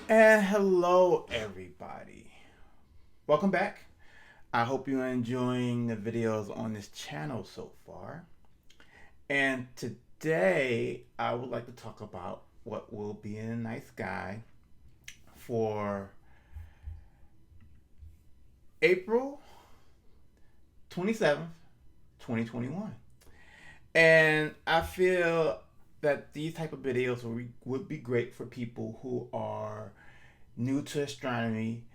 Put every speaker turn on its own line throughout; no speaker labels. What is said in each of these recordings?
And hello, everybody. Welcome back. I hope you're enjoying the videos on this channel so far. And today, I would like to talk about what will be in a night sky for April 27th, 2021. And I feel that these type of videos would be great for people who are new to astronomy,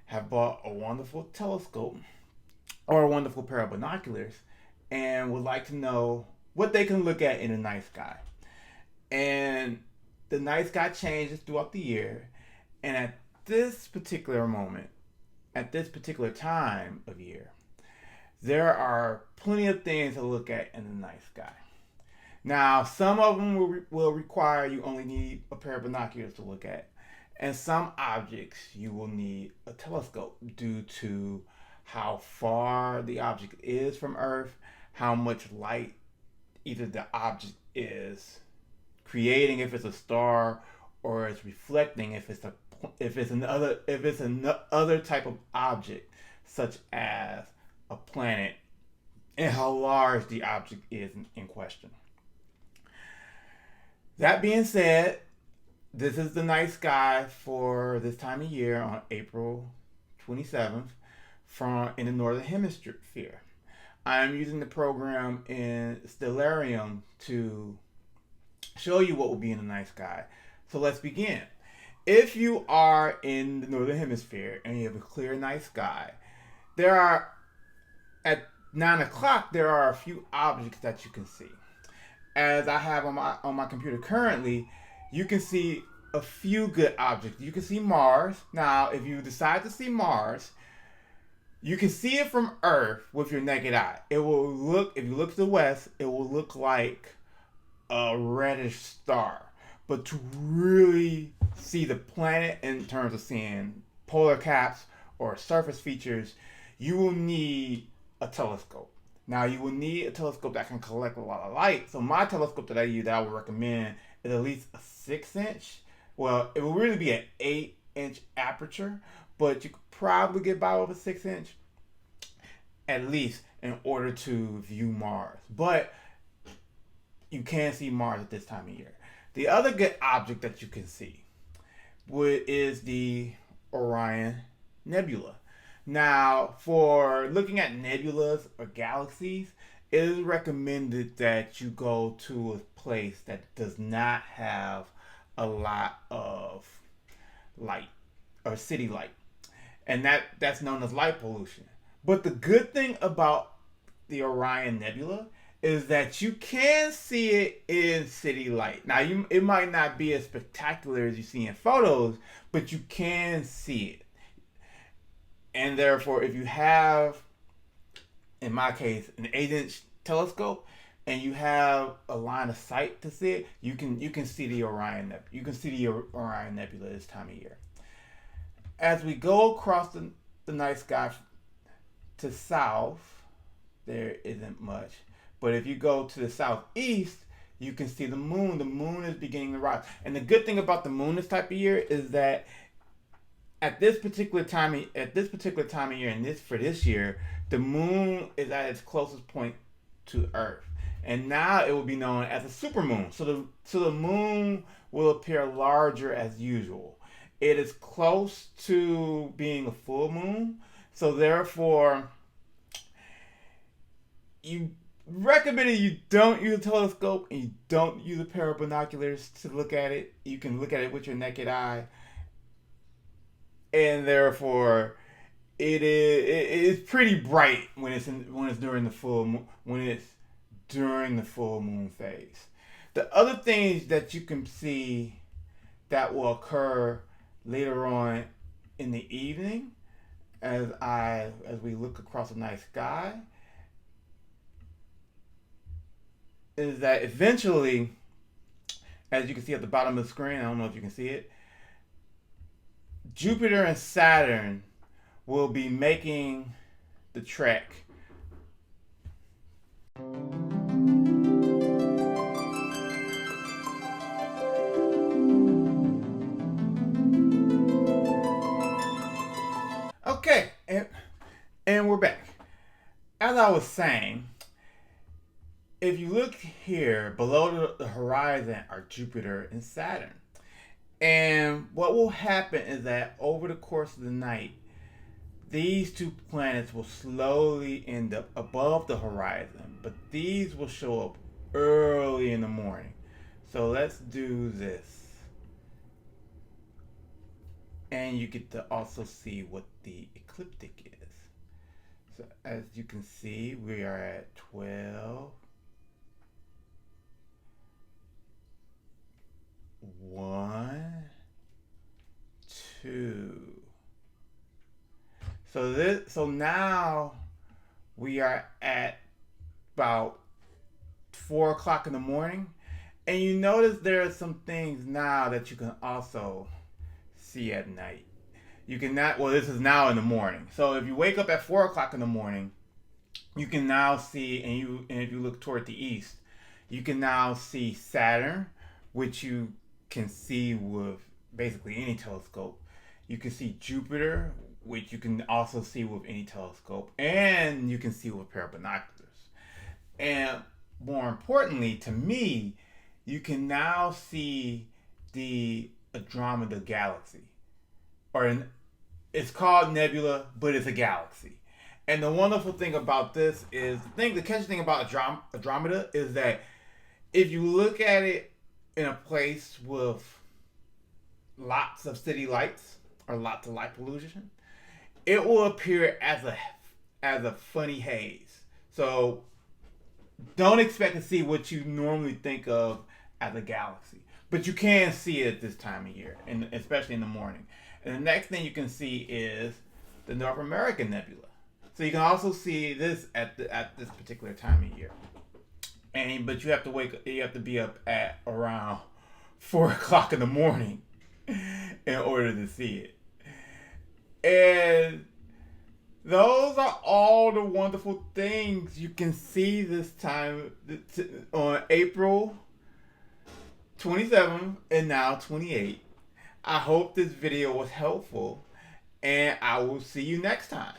have bought a wonderful telescope or a wonderful pair of binoculars, and would like to know what they can look at in the night sky. And the night sky changes throughout the year, and at this particular moment, at this particular time of year, there are plenty of things to look at in the night sky. Now, some of them will require you only need a pair of binoculars to look at, and some objects you will need a telescope due to how far the object is from Earth, how much light either the object is creating, if it's a star, or it's reflecting, if it's another type of object, such as a planet, and how large the object is in question. That being said, this is the night sky for this time of year on April 27th from in the northern hemisphere. I'm using the program in Stellarium to show you what will be in the night sky. So let's begin. If you are in the northern hemisphere and you have a clear night sky, there are at 9 o'clock there are a few objects that you can see. As I have on my computer currently, you can see a few good objects. You can see Mars. Now, if you decide to see Mars, you can see it from Earth with your naked eye. It will look, if you look to the west, it will look like a reddish star. But to really see the planet in terms of seeing polar caps or surface features, you will need a telescope. Now, you will need a telescope that can collect a lot of light. So my telescope that I use, that I would recommend, is at least a 6-inch. Well, it will really be an 8-inch aperture, but you could probably get by with a 6-inch at least in order to view Mars. But you can see Mars at this time of year. The other good object that you can see is the Orion Nebula. Now, for looking at nebulas or galaxies, it is recommended that you go to a place that does not have a lot of light or city light, and that's known as light pollution. But the good thing about the Orion Nebula is that you can see it in city light. Now, it might not be as spectacular as you see in photos, but you can see it. And therefore, if you have, in my case, an 8-inch telescope, and you have a line of sight to see it, you can see the Orion Nebula this time of year. As we go across the night sky to south, there isn't much. But if you go to the southeast, you can see the moon. The moon is beginning to rise. And the good thing about the moon this type of year is that at this particular time of year, and for this year, the moon is at its closest point to Earth, and now it will be known as a supermoon. So the moon will appear larger as usual. It is close to being a full moon, so therefore, you recommended you don't use a telescope and you don't use a pair of binoculars to look at it. You can look at it with your naked eye, and therefore it is pretty bright when it's during the full moon phase. The other things that you can see that will occur later on in the evening, as we look across the night sky, is that eventually, as you can see at the bottom of the screen, I don't know if you can see it, Jupiter and Saturn will be making the trek I was saying, if you look here, below the horizon are Jupiter and Saturn. And what will happen is that over the course of the night, these two planets will slowly end up above the horizon, but these will show up early in the morning. So let's do this. And you get to also see what the ecliptic is. So as you can see, we are at 12, 1, 2. So now we are at about 4 o'clock in the morning, and you notice there are some things now that you can also see at night. You can not. Well, this is now in the morning. So if you wake up at 4 o'clock in the morning, you can now see, and if you look toward the east, you can now see Saturn, which you can see with basically any telescope. You can see Jupiter, which you can also see with any telescope, and you can see with a pair of binoculars. And more importantly, to me, you can now see the Andromeda galaxy, it's called nebula, but it's a galaxy. And the wonderful thing about this is the catchy thing about Andromeda is that if you look at it in a place with lots of city lights or lots of light pollution, it will appear as a funny haze. So don't expect to see what you normally think of as a galaxy, but you can see it at this time of year, and especially in the morning. And the next thing you can see is the North American Nebula. So you can also see this at this particular time of year. But you have to be up at around 4 o'clock in the morning in order to see it. And those are all the wonderful things you can see this time on April 27th and now 28th. I hope this video was helpful, and I will see you next time.